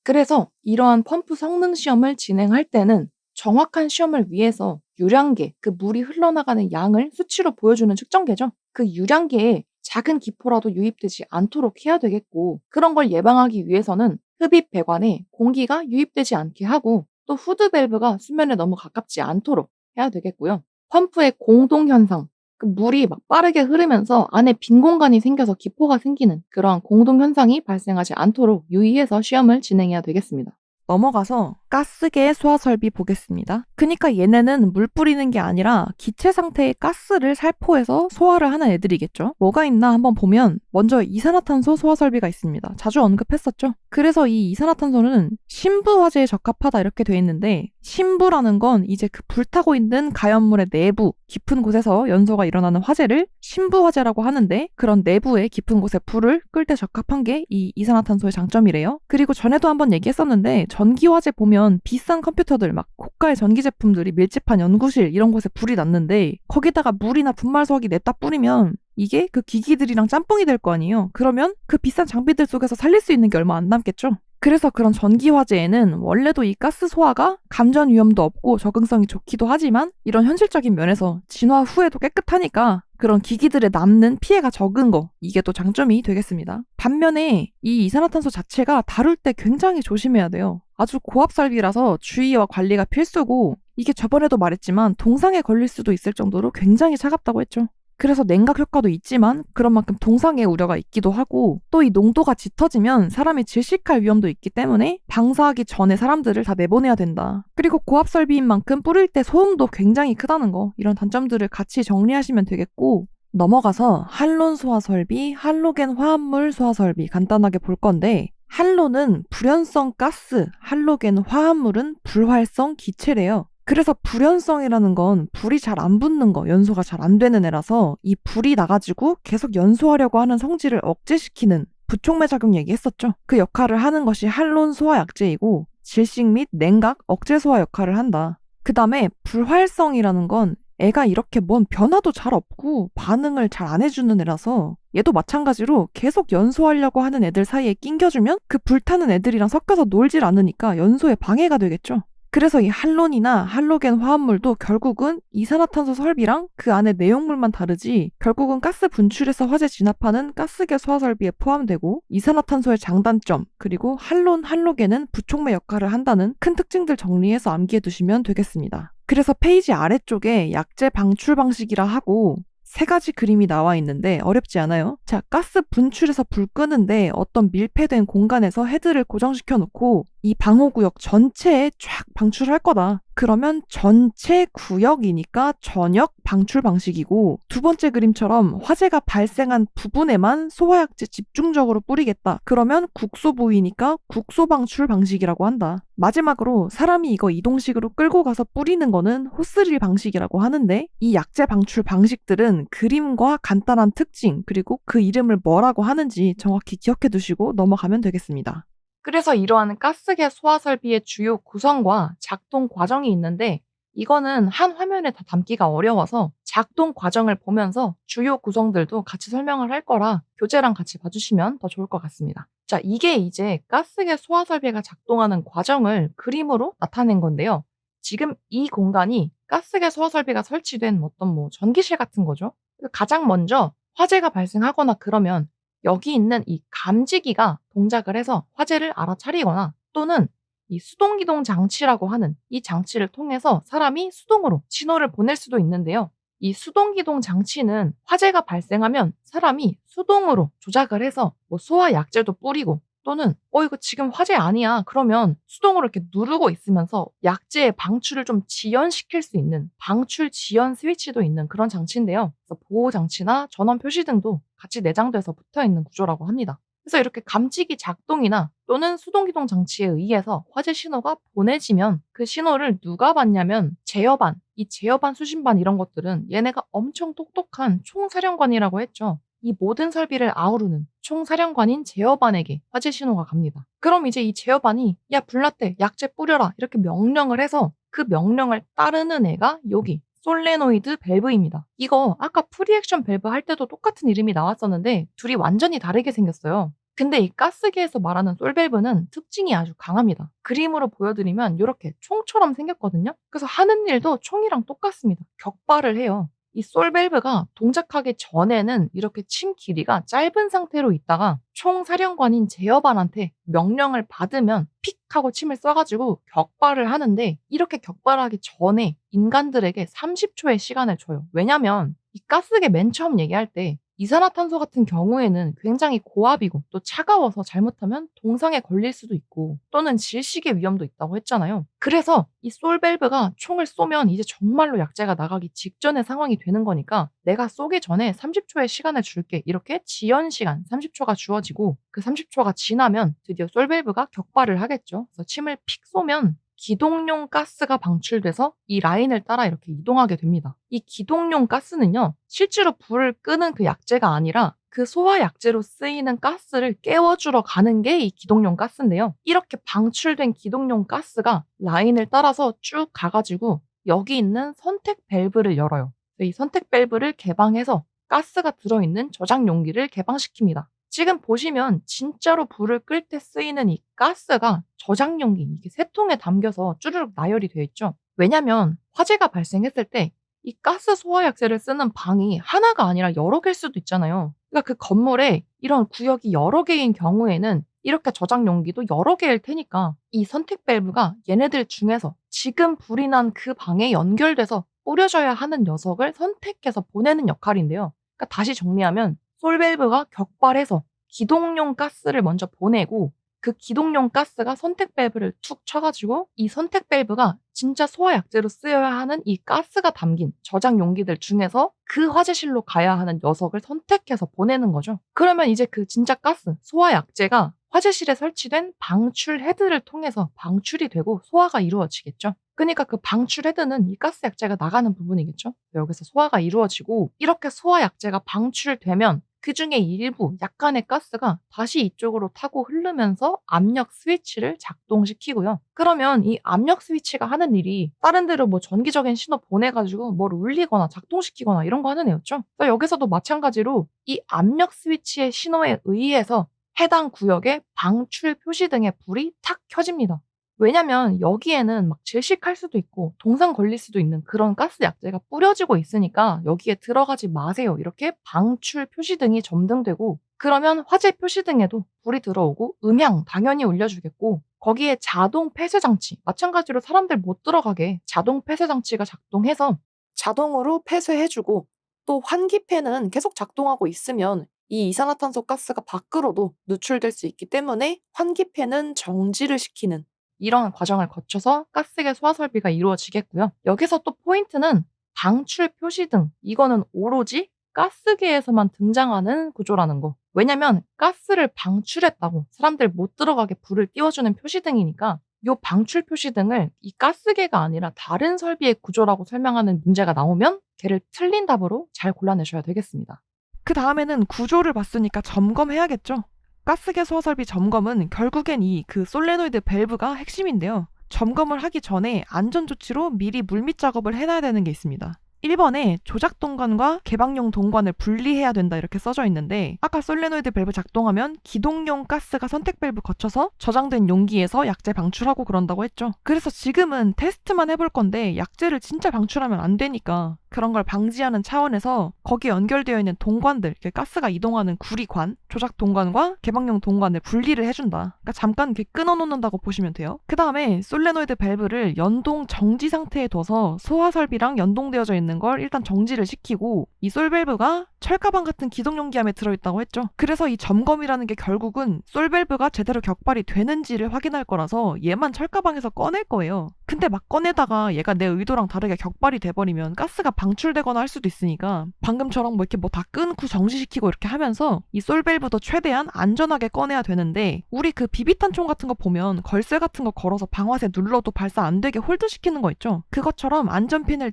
그래서 이러한 펌프 성능 시험을 진행할 때는 정확한 시험을 위해서 유량계, 그 물이 흘러나가는 양을 수치로 보여주는 측정계죠. 그 유량계에 작은 기포라도 유입되지 않도록 해야 되겠고, 그런 걸 예방하기 위해서는 흡입 배관에 공기가 유입되지 않게 하고 또 후드 밸브가 수면에 너무 가깝지 않도록 해야 되겠고요. 펌프의 공동 현상, 그 물이 막 빠르게 흐르면서 안에 빈 공간이 생겨서 기포가 생기는 그러한 공동 현상이 발생하지 않도록 유의해서 시험을 진행해야 되겠습니다. 넘어가서 가스계 소화 설비 보겠습니다. 그러니까 얘네는 물 뿌리는 게 아니라 기체 상태의 가스를 살포해서 소화를 하는 애들이겠죠. 뭐가 있나 한번 보면 먼저 이산화탄소 소화 설비가 있습니다. 자주 언급했었죠. 그래서 이 이산화탄소는 심부 화재에 적합하다 이렇게 돼 있는데 심부라는 건 이제 그 불타고 있는 가연물의 내부 깊은 곳에서 연소가 일어나는 화재를 심부 화재라고 하는데 그런 내부의 깊은 곳에 불을 끌 때 적합한 게 이 이산화탄소의 장점이래요. 그리고 전에도 한번 얘기했었는데 전기 화재 보면 비싼 컴퓨터들 막 고가의 전기 제품들이 밀집한 연구실 이런 곳에 불이 났는데 거기다가 물이나 분말수화기 냈다 뿌리면 이게 그 기기들이랑 짬뽕이 될 거 아니에요. 그러면 그 비싼 장비들 속에서 살릴 수 있는 게 얼마 안 남겠죠. 그래서 그런 전기 화재에는 원래도 이 가스 소화가 감전 위험도 없고 적응성이 좋기도 하지만 이런 현실적인 면에서 진화 후에도 깨끗하니까 그런 기기들에 남는 피해가 적은 거 이게 또 장점이 되겠습니다. 반면에 이 이산화탄소 자체가 다룰 때 굉장히 조심해야 돼요. 아주 고압 설비라서 주의와 관리가 필수고 이게 저번에도 말했지만 동상에 걸릴 수도 있을 정도로 굉장히 차갑다고 했죠. 그래서 냉각 효과도 있지만 그런 만큼 동상의 우려가 있기도 하고 또 이 농도가 짙어지면 사람이 질식할 위험도 있기 때문에 방사하기 전에 사람들을 다 내보내야 된다. 그리고 고압 설비인 만큼 뿌릴 때 소음도 굉장히 크다는 거 이런 단점들을 같이 정리하시면 되겠고 넘어가서 할론 소화 설비, 할로겐 화합물 소화 설비 간단하게 볼 건데 할론은 불연성 가스, 할로겐 화합물은 불활성 기체래요. 그래서 불연성이라는 건 불이 잘 안 붙는 거, 연소가 잘 안 되는 애라서 이 불이 나가지고 계속 연소하려고 하는 성질을 억제시키는 부촉매 작용 얘기했었죠. 그 역할을 하는 것이 할론 소화 약제이고 질식 및 냉각, 억제 소화 역할을 한다. 그 다음에 불활성이라는 건 애가 이렇게 뭔 변화도 잘 없고 반응을 잘 안 해주는 애라서 얘도 마찬가지로 계속 연소하려고 하는 애들 사이에 낑겨주면 그 불타는 애들이랑 섞여서 놀질 않으니까 연소에 방해가 되겠죠. 그래서 이 할론이나 할로겐 화합물도 결국은 이산화탄소 설비랑 그 안에 내용물만 다르지 결국은 가스 분출해서 화재 진압하는 가스계 소화 설비에 포함되고 이산화탄소의 장단점 그리고 할론, 할로겐은 부촉매 역할을 한다는 큰 특징들 정리해서 암기해 두시면 되겠습니다. 그래서 페이지 아래쪽에 약제 방출 방식이라 하고 세 가지 그림이 나와 있는데 어렵지 않아요? 자, 가스 분출해서 불 끄는데 어떤 밀폐된 공간에서 헤드를 고정시켜 놓고 이 방호구역 전체에 쫙 방출할 거다. 그러면 전체 구역이니까 전역 방출 방식이고 두 번째 그림처럼 화재가 발생한 부분에만 소화약제 집중적으로 뿌리겠다. 그러면 국소 부위니까 국소 방출 방식이라고 한다. 마지막으로 사람이 이거 이동식으로 끌고 가서 뿌리는 거는 호스릴 방식이라고 하는데 이 약제 방출 방식들은 그림과 간단한 특징 그리고 그 이름을 뭐라고 하는지 정확히 기억해 두시고 넘어가면 되겠습니다. 그래서 이러한 가스계 소화 설비의 주요 구성과 작동 과정이 있는데 이거는 한 화면에 다 담기가 어려워서 작동 과정을 보면서 주요 구성들도 같이 설명을 할 거라 교재랑 같이 봐주시면 더 좋을 것 같습니다. 자, 이게 이제 가스계 소화 설비가 작동하는 과정을 그림으로 나타낸 건데요. 지금 이 공간이 가스계 소화 설비가 설치된 어떤 전기실 같은 거죠. 가장 먼저 화재가 발생하거나 그러면 여기 있는 이 감지기가 동작을 해서 화재를 알아차리거나 또는 이 수동기동 장치라고 하는 이 장치를 통해서 사람이 수동으로 신호를 보낼 수도 있는데요. 이 수동기동 장치는 화재가 발생하면 사람이 수동으로 조작을 해서 뭐 소화 약제도 뿌리고 또는 이거 지금 화재 아니야. 그러면 수동으로 이렇게 누르고 있으면서 약제의 방출을 좀 지연시킬 수 있는 방출 지연 스위치도 있는 그런 장치인데요. 그래서 보호 장치나 전원 표시 등도 같이 내장돼서 붙어 있는 구조라고 합니다. 그래서 이렇게 감지기 작동이나 또는 수동기동 장치에 의해서 화재 신호가 보내지면 그 신호를 누가 받냐면 제어반, 이 제어반 수신반 이런 것들은 얘네가 엄청 똑똑한 총사령관이라고 했죠. 이 모든 설비를 아우르는 총사령관인 제어반에게 화재 신호가 갑니다. 그럼 이제 이 제어반이 야 불났대 약재 뿌려라 이렇게 명령을 해서 그 명령을 따르는 애가 여기 솔레노이드 밸브입니다. 이거 아까 프리액션 밸브 할 때도 똑같은 이름이 나왔었는데 둘이 완전히 다르게 생겼어요. 근데 이 가스계에서 말하는 솔밸브는 특징이 아주 강합니다. 그림으로 보여드리면 이렇게 총처럼 생겼거든요. 그래서 하는 일도 총이랑 똑같습니다. 격발을 해요. 이 솔밸브가 동작하기 전에는 이렇게 침 길이가 짧은 상태로 있다가 총사령관인 제어반한테 명령을 받으면 픽 하고 침을 쏴가지고 격발을 하는데 이렇게 격발하기 전에 인간들에게 30초의 시간을 줘요. 왜냐면 이 가스계 맨 처음 얘기할 때 이산화탄소 같은 경우에는 굉장히 고압이고 또 차가워서 잘못하면 동상에 걸릴 수도 있고 또는 질식의 위험도 있다고 했잖아요. 그래서 이 솔밸브가 총을 쏘면 이제 정말로 약재가 나가기 직전의 상황이 되는 거니까 내가 쏘기 전에 30초의 시간을 줄게 이렇게 지연 시간 30초가 주어지고 그 30초가 지나면 드디어 솔밸브가 격발을 하겠죠. 그래서 침을 픽 쏘면 기동용 가스가 방출돼서 이 라인을 따라 이렇게 이동하게 됩니다. 이 기동용 가스는요, 실제로 불을 끄는 그 약재가 아니라 그 소화 약재로 쓰이는 가스를 깨워주러 가는 게 이 기동용 가스인데요. 이렇게 방출된 기동용 가스가 라인을 따라서 쭉 가가지고 여기 있는 선택 밸브를 열어요. 이 선택 밸브를 개방해서 가스가 들어있는 저장 용기를 개방시킵니다. 지금 보시면 진짜로 불을 끌 때 쓰이는 이 가스가 저장 용기 이게 세 통에 담겨서 쭈르륵 나열이 되어 있죠. 왜냐면 화재가 발생했을 때 이 가스 소화 약재를 쓰는 방이 하나가 아니라 여러 개일 수도 있잖아요. 그러니까 그 건물에 이런 구역이 여러 개인 경우에는 이렇게 저장 용기도 여러 개일 테니까 이 선택 밸브가 얘네들 중에서 지금 불이 난 그 방에 연결돼서 뿌려져야 하는 녀석을 선택해서 보내는 역할인데요. 그러니까 다시 정리하면 솔밸브가 격발해서 기동용 가스를 먼저 보내고 그 기동용 가스가 선택 밸브를 툭 쳐가지고 이 선택 밸브가 진짜 소화 약재로 쓰여야 하는 이 가스가 담긴 저장 용기들 중에서 그 화재실로 가야 하는 녀석을 선택해서 보내는 거죠. 그러면 이제 그 진짜 가스, 소화 약재가 화재실에 설치된 방출 헤드를 통해서 방출이 되고 소화가 이루어지겠죠. 그러니까 그 방출 헤드는 이 가스 약재가 나가는 부분이겠죠. 여기서 소화가 이루어지고 이렇게 소화 약재가 방출되면 그중에 일부 약간의 가스가 다시 이쪽으로 타고 흐르면서 압력 스위치를 작동시키고요. 그러면 이 압력 스위치가 하는 일이 다른 데로 뭐 전기적인 신호 보내가지고 뭘 울리거나 작동시키거나 이런 거 하는 애였죠. 그러니까 여기서도 마찬가지로 이 압력 스위치의 신호에 의해서 해당 구역의 방출 표시 등의 불이 탁 켜집니다. 왜냐면 여기에는 막 질식할 수도 있고 동상 걸릴 수도 있는 그런 가스 약재가 뿌려지고 있으니까 여기에 들어가지 마세요. 이렇게 방출 표시등이 점등되고 그러면 화재 표시등에도 불이 들어오고 음향 당연히 울려주겠고 거기에 자동 폐쇄 장치 마찬가지로 사람들 못 들어가게 자동 폐쇄 장치가 작동해서 자동으로 폐쇄해주고 또 환기팬은 계속 작동하고 있으면 이 이산화탄소 가스가 밖으로도 누출될 수 있기 때문에 환기팬은 정지를 시키는 이런 과정을 거쳐서 가스계 소화 설비가 이루어지겠고요. 여기서 또 포인트는 방출 표시등. 이거는 오로지 가스계에서만 등장하는 구조라는 거. 왜냐면 가스를 방출했다고 사람들 못 들어가게 불을 띄워주는 표시등이니까 이 방출 표시등을 이 가스계가 아니라 다른 설비의 구조라고 설명하는 문제가 나오면 걔를 틀린 답으로 잘 골라내셔야 되겠습니다. 그 다음에는 구조를 봤으니까 점검해야겠죠. 가스계 소화 설비 점검은 결국엔 그 솔레노이드 밸브가 핵심인데요. 점검을 하기 전에 안전 조치로 미리 물밑 작업을 해놔야 되는 게 있습니다. 1번에 조작 동관과 개방용 동관을 분리해야 된다 이렇게 써져 있는데 아까 솔레노이드 밸브 작동하면 기동용 가스가 선택 밸브 거쳐서 저장된 용기에서 약재 방출하고 그런다고 했죠. 그래서 지금은 테스트만 해볼 건데 약재를 진짜 방출하면 안 되니까 그런 걸 방지하는 차원에서 거기에 연결되어 있는 동관들, 가스가 이동하는 구리관, 조작 동관과 개방용 동관을 분리를 해준다. 그러니까 잠깐 이렇게 끊어놓는다고 보시면 돼요. 그 다음에 솔레노이드 밸브를 연동 정지 상태에 둬서 소화 설비랑 연동되어져 있는 걸 일단 정지를 시키고 이 솔밸브가 철가방 같은 기동용기함에 들어있다고 했죠. 그래서 이 점검이라는 게 결국은 솔밸브가 제대로 격발이 되는지를 확인할 거라서 얘만 철가방에서 꺼낼 거예요. 근데 막 꺼내다가 얘가 내 의도랑 다르게 격발이 돼버리면 가스가 방출되거나 할 수도 있으니까 방금처럼 뭐 이렇게 뭐 다 끊고 정지시키고 이렇게 하면서 이 솔밸브도 최대한 안전하게 꺼내야 되는데 우리 그 비비탄총 같은 거 보면 걸쇠 같은 거 걸어서 방아쇠 눌러도 발사 안 되게 홀드시키는 거 있죠. 그것처럼 안전핀을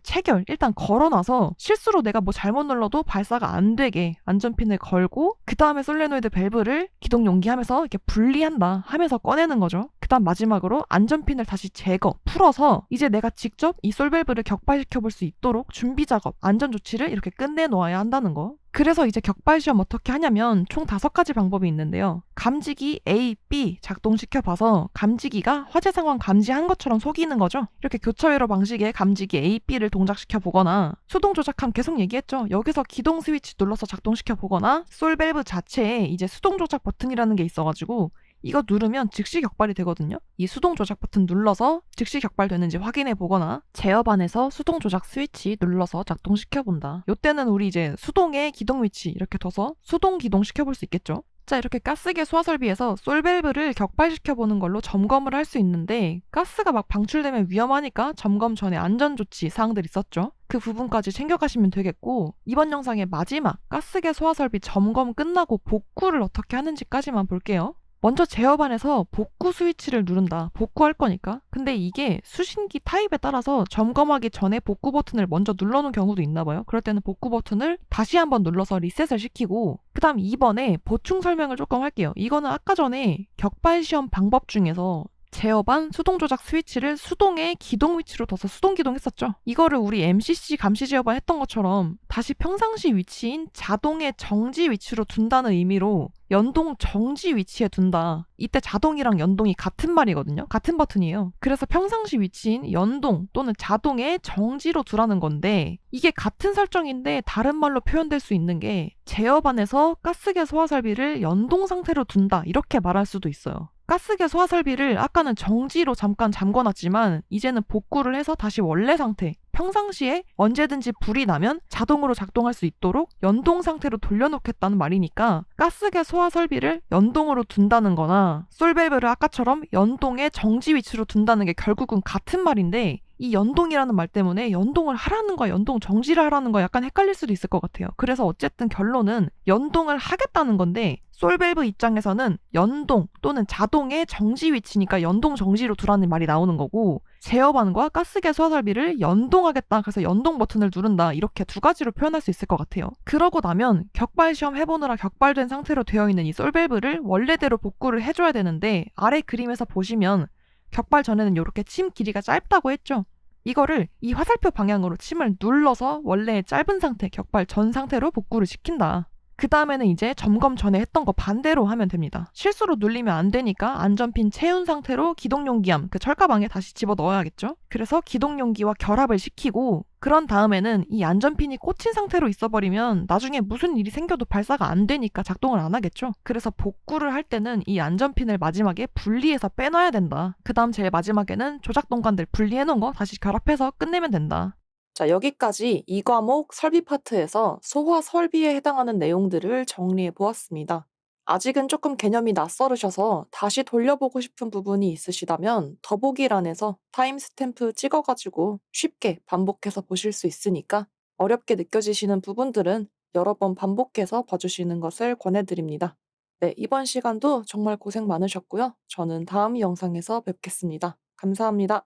일단 걸어놔서 실수로 내가 뭐 잘못 눌러도 발사가 안 되게 안전핀을 걸고 그 다음에 솔레노이드 밸브를 기동 용기하면서 이렇게 분리한다 하면서 꺼내는 거죠. 그 다음 마지막으로 안전핀을 다시 풀어서 이제 내가 직접 이 솔밸브를 격발시켜 볼 수 있도록 준비 작업, 안전 조치를 이렇게 끝내 놓아야 한다는 거. 그래서 이제 격발 시험 어떻게 하냐면 총 5가지 방법이 있는데요. 감지기 A, B 작동시켜봐서 감지기가 화재 상황 감지한 것처럼 속이는 거죠. 이렇게 교차회로 방식의 감지기 A, B를 동작시켜 보거나 수동 조작함 계속 얘기했죠. 여기서 기동 스위치 눌러서 작동시켜 보거나 솔밸브 자체에 이제 수동 조작 버튼이라는 게 있어가지고 이거 누르면 즉시 격발이 되거든요. 이 수동 조작 버튼 눌러서 즉시 격발되는지 확인해 보거나 제어반에서 수동 조작 스위치 눌러서 작동시켜 본다. 요때는 우리 이제 수동의 기동 위치 이렇게 둬서 수동 기동 시켜볼 수 있겠죠. 자, 이렇게 가스계 소화 설비에서 솔밸브를 격발시켜보는 걸로 점검을 할 수 있는데 가스가 막 방출되면 위험하니까 점검 전에 안전조치 사항들이 있었죠. 그 부분까지 챙겨가시면 되겠고 이번 영상의 마지막 가스계 소화 설비 점검 끝나고 복구를 어떻게 하는지까지만 볼게요. 먼저 제어반에서 복구 스위치를 누른다. 복구할 거니까. 근데 이게 수신기 타입에 따라서 점검하기 전에 복구 버튼을 먼저 눌러놓은 경우도 있나 봐요. 그럴 때는 복구 버튼을 다시 한번 눌러서 리셋을 시키고 그 다음 2번에 보충 설명을 조금 할게요. 이거는 아까 전에 격발 시험 방법 중에서 제어반 수동 조작 스위치를 수동의 기동 위치로 둬서 수동 기동했었죠. 이거를 우리 MCC 감시 제어반 했던 것처럼 다시 평상시 위치인 자동의 정지 위치로 둔다는 의미로 연동 정지 위치에 둔다. 이때 자동이랑 연동이 같은 말이거든요. 같은 버튼이에요. 그래서 평상시 위치인 연동 또는 자동의 정지로 두라는 건데 이게 같은 설정인데 다른 말로 표현될 수 있는 게 제어반에서 가스계 소화 설비를 연동 상태로 둔다. 이렇게 말할 수도 있어요. 가스계 소화 설비를 아까는 정지로 잠깐 잠궈놨지만 이제는 복구를 해서 다시 원래 상태, 평상시에 언제든지 불이 나면 자동으로 작동할 수 있도록 연동 상태로 돌려놓겠다는 말이니까 가스계 소화 설비를 연동으로 둔다는 거나 솔밸브를 아까처럼 연동의 정지 위치로 둔다는 게 결국은 같은 말인데 이 연동이라는 말 때문에 연동을 하라는 거야, 연동 정지를 하라는 거야 약간 헷갈릴 수도 있을 것 같아요. 그래서 어쨌든 결론은 연동을 하겠다는 건데 솔밸브 입장에서는 연동 또는 자동의 정지 위치니까 연동 정지로 두라는 말이 나오는 거고 제어반과 가스계 소화 설비를 연동하겠다 그래서 연동 버튼을 누른다 이렇게 2가지로 표현할 수 있을 것 같아요. 그러고 나면 격발 시험 해보느라 격발된 상태로 되어 있는 이 솔밸브를 원래대로 복구를 해줘야 되는데 아래 그림에서 보시면 격발 전에는 이렇게 침 길이가 짧다고 했죠. 이거를 이 화살표 방향으로 침을 눌러서 원래의 짧은 상태, 격발 전 상태로 복구를 시킨다. 그 다음에는 이제 점검 전에 했던 거 반대로 하면 됩니다. 실수로 눌리면 안 되니까 안전핀 채운 상태로 기동용기함, 그 철가방에 다시 집어넣어야겠죠? 그래서 기동용기와 결합을 시키고 그런 다음에는 이 안전핀이 꽂힌 상태로 있어버리면 나중에 무슨 일이 생겨도 발사가 안 되니까 작동을 안 하겠죠? 그래서 복구를 할 때는 이 안전핀을 마지막에 분리해서 빼놔야 된다. 그 다음 제일 마지막에는 조작 동관들 분리해놓은 거 다시 결합해서 끝내면 된다. 자, 여기까지 이 과목 설비 파트에서 소화 설비에 해당하는 내용들을 정리해 보았습니다. 아직은 조금 개념이 낯설으셔서 다시 돌려보고 싶은 부분이 있으시다면 더보기란에서 타임스탬프 찍어가지고 쉽게 반복해서 보실 수 있으니까 어렵게 느껴지시는 부분들은 여러 번 반복해서 봐주시는 것을 권해드립니다. 네, 이번 시간도 정말 고생 많으셨고요. 저는 다음 영상에서 뵙겠습니다. 감사합니다.